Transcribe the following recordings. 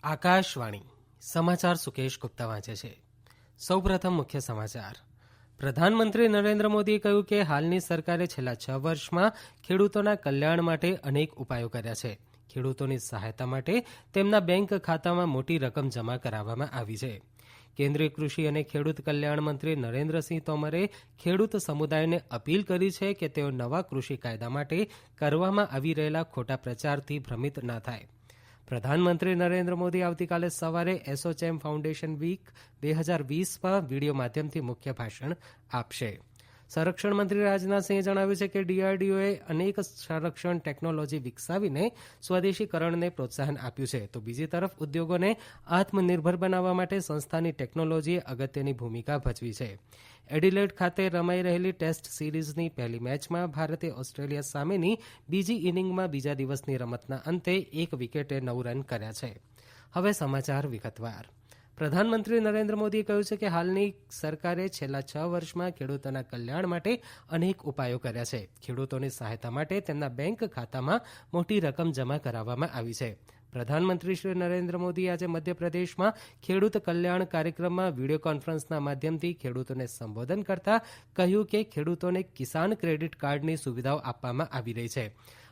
આકાશવાણી સમાચાર સુકેશ ગુપ્તા વાંચે છે. સૌપ્રથમ મુખ્ય સમાચાર. પ્રધાનમંત્રી નરેન્દ્ર મોદીએ કહ્યું કે હાલની સરકારે છેલ્લા 6 વર્ષમાં ખેડૂતોના કલ્યાણ માટે અનેક ઉપાયો કર્યા છે. ખેડૂતોની સહાયતા માટે તેમના બેંક ખાતામાં મોટી રકમ જમા કરાવવામાં આવી છે. કેન્દ્રીય કૃષિ અને ખેડૂત કલ્યાણ મંત્રી નરેન્દ્રસિંહ તોમરે ખેડૂત સમુદાયને અપીલ કરી છે કે તેઓ નવા કૃષિ કાયદા માટે કરવામાં આવી રહેલા ખોટા પ્રચારથી ભ્રમિત ન થાય. પ્રધાનમંત્રી નરેન્દ્ર મોદી આવતીકાલે સવારે એસોચેમ ફાઉન્ડેશન વીક 2020માં વિડીયો માધ્યમથી મુખ્ય ભાષણ આપશે. સંરક્ષણ મંત્રી રાજનાથસિંહે જણાવ્યું છે કે ડીઆરડીઓએ અનેક સંરક્ષણ ટેકનોલોજી વિકસાવીને સ્વદેશીકરણને પ્રોત્સાહન આપ્યું છે, તો બીજી તરફ ઉદ્યોગોને આત્મનિર્ભર બનાવવા માટે સંસ્થાની ટેકનોલોજીએ અગત્યની ભૂમિકા ભજવી છે. એડિલેડ ખાતે રમાઈ રહેલી ટેસ્ટ સિરીઝની પહેલી મેચમાં ભારતે ઓસ્ટ્રેલિયા સામેની બીજી ઇનિંગમાં બીજા દિવસની રમતના અંતે 1 વિકેટે 9 રન કર્યા છે. હવે સમાચાર વિગતવાર. પ્રધાનમંત્રી નરેન્દ્ર મોદીએ કહ્યું છે કે હાલની સરકારે છેલ્લા 6 વર્ષમાં ખેડૂતોના કલ્યાણ માટે અનેક ઉપાયો કર્યા છે. ખેડૂતોની સહાયતા માટે તેમના બેંક ખાતામાં મોટી રકમ જમા કરાવવામાં આવી છે. પ્રધાનમંત્રી શ્રી નરેન્દ્ર મોદીએ આજે મધ્યપ્રદેશમાં ખેડૂત કલ્યાણ કાર્યક્રમમાં વિડીયો કોન્ફરન્સના માધ્યમથી ખેડૂતોને સંબોધન કરતા કહ્યું કે ખેડૂતોને કિસાન ક્રેડિટ કાર્ડની સુવિધાઓ આપવામાં આવી રહી છે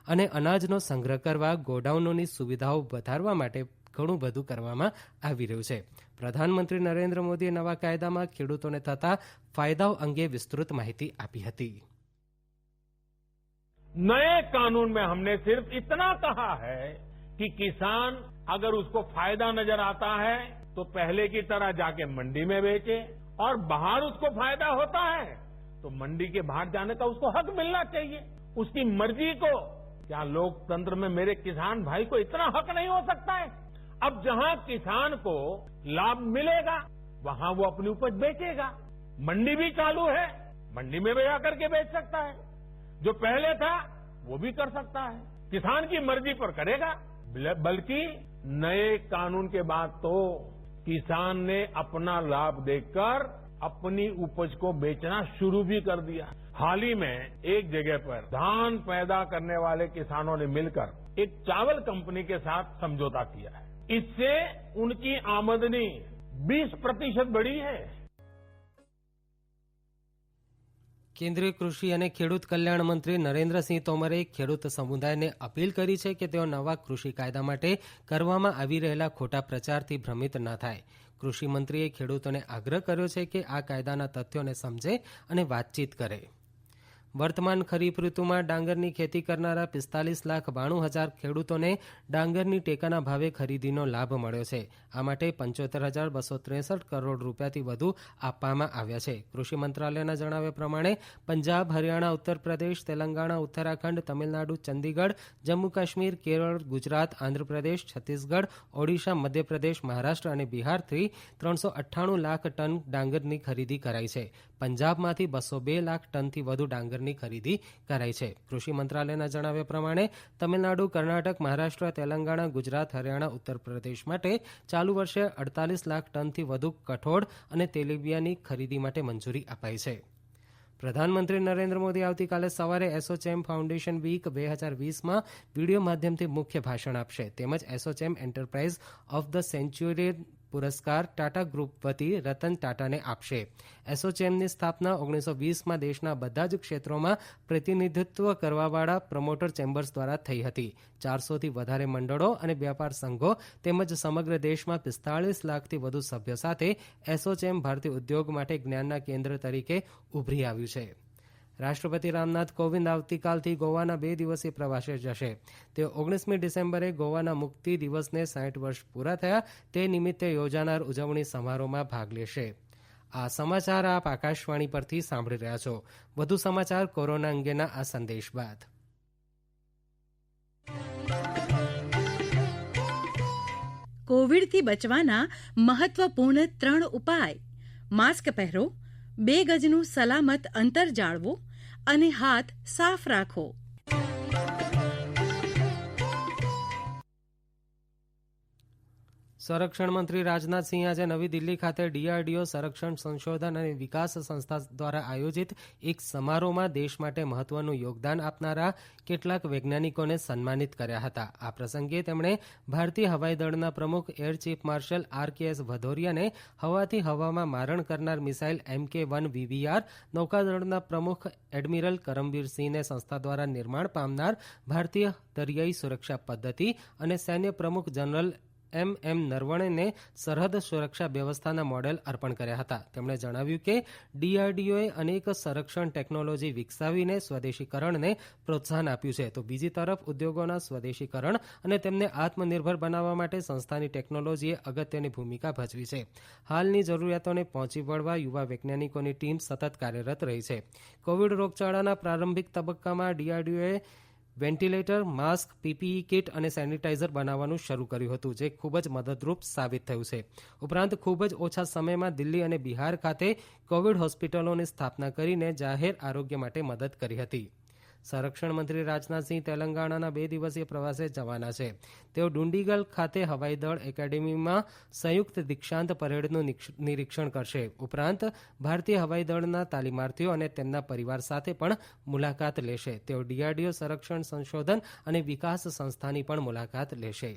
અને અનાજનો સંગ્રહ કરવા ગોડાઉનોની સુવિધાઓ વધારવા માટે ઘણું બધું કરવામાં આવી રહ્યું છે. પ્રધાનમંત્રી નરેન્દ્ર મોદીએ નવા કાયદામાં ખેડૂતોને થતા ફાયદાઓ અંગે વિસ્તૃત માહિતી આપી હતી. नए कानून में हमने सिर्फ इतना कहा है कि किसान अगर उसको फायदा नजर आता है तो पहले की तरह जाके मंडी में बेचे और बाहर उसको फायदा होता है तो मंडी के बाहर जाने का उसको हक मिलना चाहिए. उसकी मर्जी को क्या लोकतंत्र में मेरे किसान भाई को इतना हक नहीं हो सकता है? अब जहां किसान को लाभ मिलेगा वहां वो अपनी उपज बेचेगा. मंडी भी चालू है, मंडी में भी आकर के बेच सकता है. जो पहले था वो भी कर सकता है. किसान की मर्जी पर करेगा. बल्कि नए कानून के बाद तो किसान ने अपना लाभ देखकर अपनी उपज को बेचना शुरू भी कर दिया. हाल ही में एक जगह पर धान पैदा करने वाले किसानों ने मिलकर एक चावल कंपनी के साथ समझौता किया है. इससे उनकी आमदनी 20% बढ़ी है. કેન્દ્રીય કૃષિ અને ખેડૂત કલ્યાણ મંત્રી નરેન્દ્રસિંહ તોમરે ખેડૂત સમુદાયને અપીલ કરી છે કે તેઓ નવા કૃષિ કાયદા માટે કરવામાં આવી રહેલા ખોટા પ્રચારથી ભ્રમિત ન થાય. કૃષિ મંત્રીએ ખેડૂતોને આગ્રહ કર્યો છે કે આ કાયદાના તથ્યોને સમજે અને વાતચીત કરે. વર્તમાન ખરીફ ઋતુમાં ડાંગરની ખેતી કરનારા 45,92,000 ખેડૂતોને ડાંગરની ટેકાના ભાવે ખરીદીનો લાભ મળ્યો છે. આ માટે 75,263 કરોડ રૂપિયાથી વધુ આપવામાં આવ્યા છે. કૃષિ મંત્રાલયના જણાવ્યા પ્રમાણે પંજાબ, હરિયાણા, ઉત્તર પ્રદેશ, તેલંગાણા, ઉત્તરાખંડ, તમિલનાડુ, ચંદીગઢ, જમ્મુ કાશ્મીર, કેરળ, ગુજરાત, આંધ્રપ્રદેશ, છત્તીસગઢ, ઓડિશા, મધ્યપ્રદેશ, મહારાષ્ટ્ર અને બિહારથી 398 લાખ ટન ડાંગરની ખરીદી કરાઈ છે. પંજાબમાંથી 202 લાખ ટનથી વધુ ડાંગરની ખરીદી કરાઈ છે. કૃષિ મંત્રાલયના જણાવ્યા પ્રમાણે તમિલનાડુ, કર્ણાટક, મહારાષ્ટ્ર, તેલંગાણા, ગુજરાત, હરિયાણા, ઉત્તર પ્રદેશ માટે ચાલુ વર્ષે 48 લાખ ટનથી વધુ કઠોળ અને તેલીબિયાંની ખરીદી માટે મંજૂરી અપાઈ છે. પ્રધાનમંત્રી નરેન્દ્ર મોદી આવતીકાલે સવારે એસોચેમ ફાઉન્ડેશન વીક 2020માં વિડીયો માધ્યમથી મુખ્ય ભાષણ આપશે. તેમજ ASSOCHAM enterprise of the century પુરસ્કાર ટાટા ગ્રુપ વતી રતન ટાટાને આપશે. એસોચેમની સ્થાપના 1920માં દેશના બધા જ ક્ષેત્રોમાં પ્રતિનિધિત્વ કરવાવાળા પ્રમોટર ચેમ્બર્સ દ્વારા થઈ હતી. 400થી વધારે મંડળો અને વ્યાપાર સંઘો તેમજ સમગ્ર દેશમાં 45 લાખથી વધુ સભ્યો સાથે એસોચેમ ભારતીય ઉદ્યોગ માટે જ્ઞાનના કેન્દ્ર તરીકે ઉભરી આવ્યું છે. રાષ્ટ્રપતિ રામનાથ કોવિંદ આવતીકાલથી ગોવાના 2 દિવસીય પ્રવાસે જશે. તેઓ 19મી ડિસેમ્બરે ગોવાના મુક્તિ દિવસને 60 વર્ષ પૂરા થયા તે નિમિત્તે યોજાનાર ઉજવણી સમારોહમાં ભાગ લેશે. આ સમાચાર આપ આકાશવાણી પરથી સાંભળી રહ્યા છો. વધુ સમાચાર કોરોના અંગેના આ સંદેશ બાદ. કોવિડથી બચવાના મહત્વપૂર્ણ 3 ઉપાય: માસ્ક પહેરો, 2 ગજનું સલામત અંતર જાળવો અને હાથ સાફ રાખો. સંરક્ષણ મંત્રી રાજનાથસિંહ આજે નવી દિલ્હી ખાતે ડીઆરડીઓ સંરક્ષણ સંશોધન અને વિકાસ સંસ્થા દ્વારા આયોજિત એક સમારોહમાં દેશ માટે મહત્વનું યોગદાન આપનારા કેટલાક વૈજ્ઞાનિકોને સન્માનિત કર્યા હતા. આ પ્રસંગે તેમણે ભારતીય હવાઈ દળના પ્રમુખ એર ચીફ માર્શલ RKS ભદૌરિયાને હવાથી હવામાં મારણ કરનાર મિસાઇલ MK-1 VVR, નૌકાદળના પ્રમુખ એડમિરલ કરમબીર સિંહને સંસ્થા દ્વારા નિર્માણ પામનાર ભારતીય દરિયાઈ સુરક્ષા પદ્ધતિ અને સૈન્ય પ્રમુખ જનરલ MM નરવણેને સરહદ સુરક્ષા વ્યવસ્થાના મોડેલ અર્પણ કર્યા હતા. તેમણે જણાવ્યું કે ડીઆરડીઓએ અનેક સંરક્ષણ ટેકનોલોજી વિકસાવીને સ્વદેશીકરણને પ્રોત્સાહન આપ્યું છે, તો બીજી તરફ ઉદ્યોગોના સ્વદેશીકરણ અને તેમને આત્મનિર્ભર બનાવવા માટે સંસ્થાની ટેકનોલોજીએ અગત્યની ભૂમિકા ભજવી છે. હાલની જરૂરિયાતોને પહોંચી વળવા યુવા વૈજ્ઞાનિકોની ટીમ સતત કાર્યરત રહી છે. કોવિડ રોગચાળાના પ્રારંભિક તબક્કામાં ડીઆરડીઓએ વેન્ટિલેટર, માસ્ક, પીપીઈ કિટ અને સેનિટાઇઝર બનાવવાનું શરૂ કર્યું હતું, જે ખૂબ જ મદદરૂપ સાબિત થયું છે. ઉપરાંત ખૂબ જ ઓછા સમયમાં દિલ્હી અને બિહાર ખાતે કોવિડ હોસ્પિટલોની સ્થાપના કરીને જાહેર આરોગ્ય માટે મદદ કરી હતી. સંરક્ષણ મંત્રી રાજનાથસિંહ તેલંગાણાના 2 દિવસીય પ્રવાસે જવાના છે. તેઓ ડુંડીગલ ખાતે હવાઈ દળ એકેડેમીમાં સંયુક્ત દીક્ષાંત પરેડનું નિરીક્ષણ કરશે. ઉપરાંત ભારતીય હવાઈ દળના તાલીમાર્થીઓ અને તેમના પરિવાર સાથે પણ મુલાકાત લેશે. તેઓ ડીઆરડીઓ સંરક્ષણ સંશોધન અને વિકાસ સંસ્થાની પણ મુલાકાત લેશે.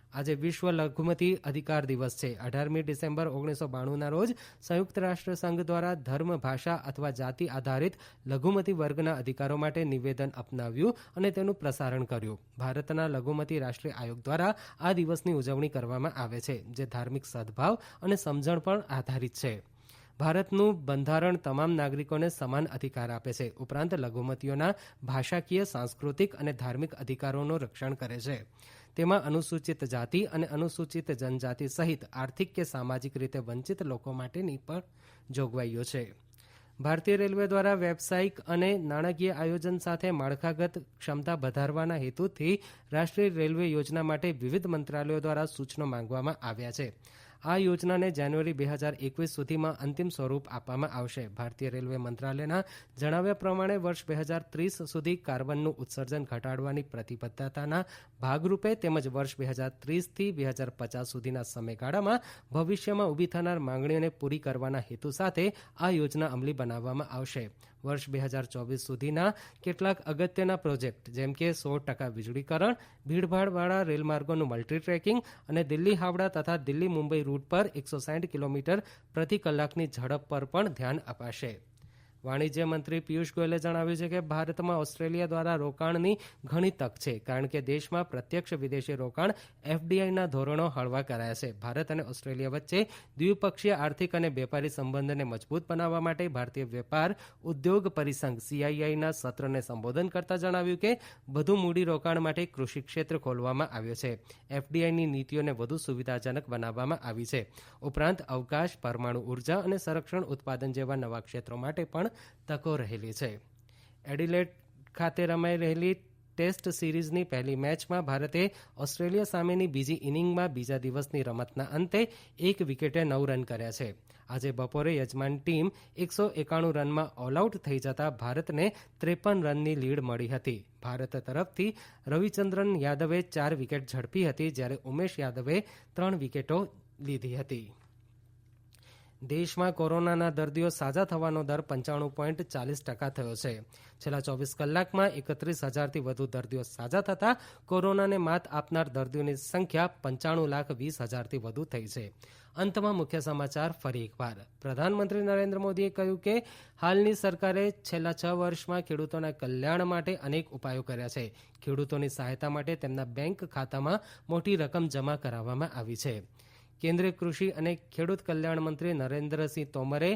આજે વિશ્વ લઘુમતી અધિકાર દિવસ છે. 18મી ડિસેમ્બર 1992ના રોજ સંયુક્ત રાષ્ટ્ર સંઘ દ્વારા ધર્મ, ભાષા અથવા જાતિ આધારિત લઘુમતી વર્ગના અધિકારો માટે નિવેદન અપનાવ્યું અને તેનું પ્રસારણ કર્યું. ભારતના લઘુમતી રાષ્ટ્રીય આયોગ દ્વારા આ દિવસની ઉજવણી કરવામાં આવે છે, જે ધાર્મિક સદભાવ અને સમજણ પર આધારિત છે. ભારતનું બંધારણ તમામ નાગરિકોને સમાન અધિકાર આપે છે. ઉપરાંત લઘુમતીઓના ભાષાકીય, સાંસ્કૃતિક અને ધાર્મિક અધિકારોનું રક્ષણ કરે છે. તેમાં અનુસૂચિત જાતિ અને અનુસૂચિત જનજાતિ સહિત આર્થિક કે સામાજિક રીતે વંચિત લોકો માટેની પણ જોગવાઈઓ છે. ભારતીય રેલવે દ્વારા વ્યવસાયિક અને નાણાકીય આયોજન સાથે માળખાગત ક્ષમતા વધારવાના હેતુથી રાષ્ટ્રીય રેલવે યોજના માટે વિવિધ મંત્રાલયો દ્વારા સૂચનો માંગવામાં આવ્યા છે. આ યોજનાને જાન્યુઆરી 2021 સુધીમાં અંતિમ સ્વરૂપ આપવામાં આવશે. ભારતીય રેલવે મંત્રાલયના જણાવ્યા પ્રમાણે વર્ષ 2030 સુધી કાર્બનનું ઉત્સર્જન ઘટાડવાની પ્રતિબદ્ધતાના ભાગરૂપે તેમજ વર્ષ 2030થી 2050 સુધીના સમયગાળામાં ભવિષ્યમાં ઊભી થનાર માંગણીઓને પૂરી કરવાના હેતુ સાથે આ યોજના અમલી બનાવવામાં આવશે. વર્ષ 2024 સુધીના કેટલાક અગત્યના પ્રોજેક્ટ જેમ કે 100% વીજળીકરણ, ભીડભાડવાળા રેલમાર્ગોનું મલ્ટી ટ્રેકિંગ અને દિલ્હી હાવડા તથા દિલ્હી મુંબઈ રૂટ પર 160 કિલોમીટર પ્રતિ કલાકની ઝડપ પર પણ ધ્યાન અપાશે. વાણિજ્ય મંત્રી પિયુષ ગોયલે જણાવ્યું છે કે ભારતમાં ઓસ્ટ્રેલિયા દ્વારા રોકાણની ઘણી તક છે, કારણ કે દેશમાં પ્રત્યક્ષ વિદેશી રોકાણ FDIના ધોરણો હળવા કરાયા છે. ભારત અને ઓસ્ટ્રેલિયા વચ્ચે દ્વિપક્ષીય આર્થિક અને વેપારી સંબંધને મજબૂત બનાવવા માટે ભારતીય વેપાર ઉદ્યોગ પરિસંઘ CIIના સત્રને સંબોધન કરતા જણાવ્યું કે વધુ મૂડી રોકાણ માટે કૃષિ ક્ષેત્ર ખોલવામાં આવ્યો છે. FDIની નીતિઓને વધુ સુવિધાજનક બનાવવામાં આવી છે. ઉપરાંત અવકાશ, પરમાણુ ઉર્જા અને સંરક્ષણ ઉત્પાદન જેવા નવા ક્ષેત્રો માટે પણ તકો રહેલી છે. એડિલેડ ખાતે રમાઈ રહેલી ટેસ્ટ સિરીઝની પહેલી મેચમાં ભારતે ઓસ્ટ્રેલિયા સામેની બીજી ઇનિંગમાં બીજા દિવસની રમતના અંતે 1 વિકેટે 9 રન કર્યા છે. આજે બપોરે યજમાન ટીમ 191 રનમાં ઓલ આઉટ થઈ જતા ભારતને 53 રનની લીડ મળી હતી. ભારત તરફથી રવિચંદ્રન યાદવે 4 વિકેટ ઝડપી હતી, જ્યારે ઉમેશ યાદવે 3 વિકેટો લીધી હતી. દેશમાં કોરોનાના દર્દીઓ સાજા થવાનો દર 95.40% થયો છે. છેલ્લા 24 કલાકમાં 31,000થી વધુ દર્દીઓ સાજા થતા કોરોનાને માત આપનાર દર્દીઓની સંખ્યા 95,20,000થી વધુ થઈ છે. અંતમાં મુખ્ય સમાચાર ફરી એકવાર. પ્રધાનમંત્રી નરેન્દ્ર મોદીએ કહ્યું કે હાલની સરકારે છેલ્લા 6 વર્ષમાં ખેડૂતોના કલ્યાણ માટે અનેક ઉપાયો કર્યા છે. ખેડૂતોની સહાયતા માટે તેમના બેંક ખાતામાં મોટી રકમ જમા કરાવવામાં આવી છે. કેન્દ્રીય કૃષિ અને ખેડૂત કલ્યાણ મંત્રી નરેન્દ્રસિંહ તોમરે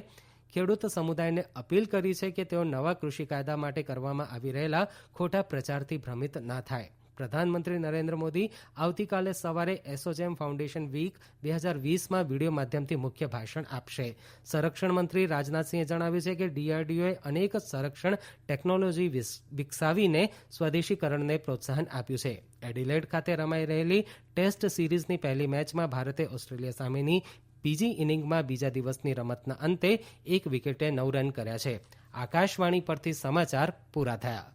ખેડૂત સમુદાયને અપીલ કરી છે કે તેઓ નવા કૃષિ કાયદા માટે કરવામાં આવી રહેલા ખોટા પ્રચારથી ભ્રમિત ના થાય. પ્રધાનમંત્રી નરેન્દ્ર મોદી આવતીકાલે સવારે એસોચેમ ફાઉન્ડેશન વીક 2020માં વિડીયો માધ્યમથી મુખ્ય ભાષણ આપશે. સંરક્ષણ મંત્રી રાજનાથસિંહે જણાવ્યું છે કે ડીઆરડીઓએ અનેક સંરક્ષણ ટેકનોલોજી વિકસાવીને સ્વદેશીકરણને પ્રોત્સાહન આપ્યું છે. એડિલેડ ખાતે રમાઈ રહેલી ટેસ્ટ સિરીઝની પહેલી મેચમાં ભારતે ઓસ્ટ્રેલિયા સામેની બીજી ઇનિંગમાં બીજા દિવસની રમતના અંતે 1 વિકેટે 9 રન કર્યા છે. આકાશવાણી પરથી સમાચાર પૂરા થયા.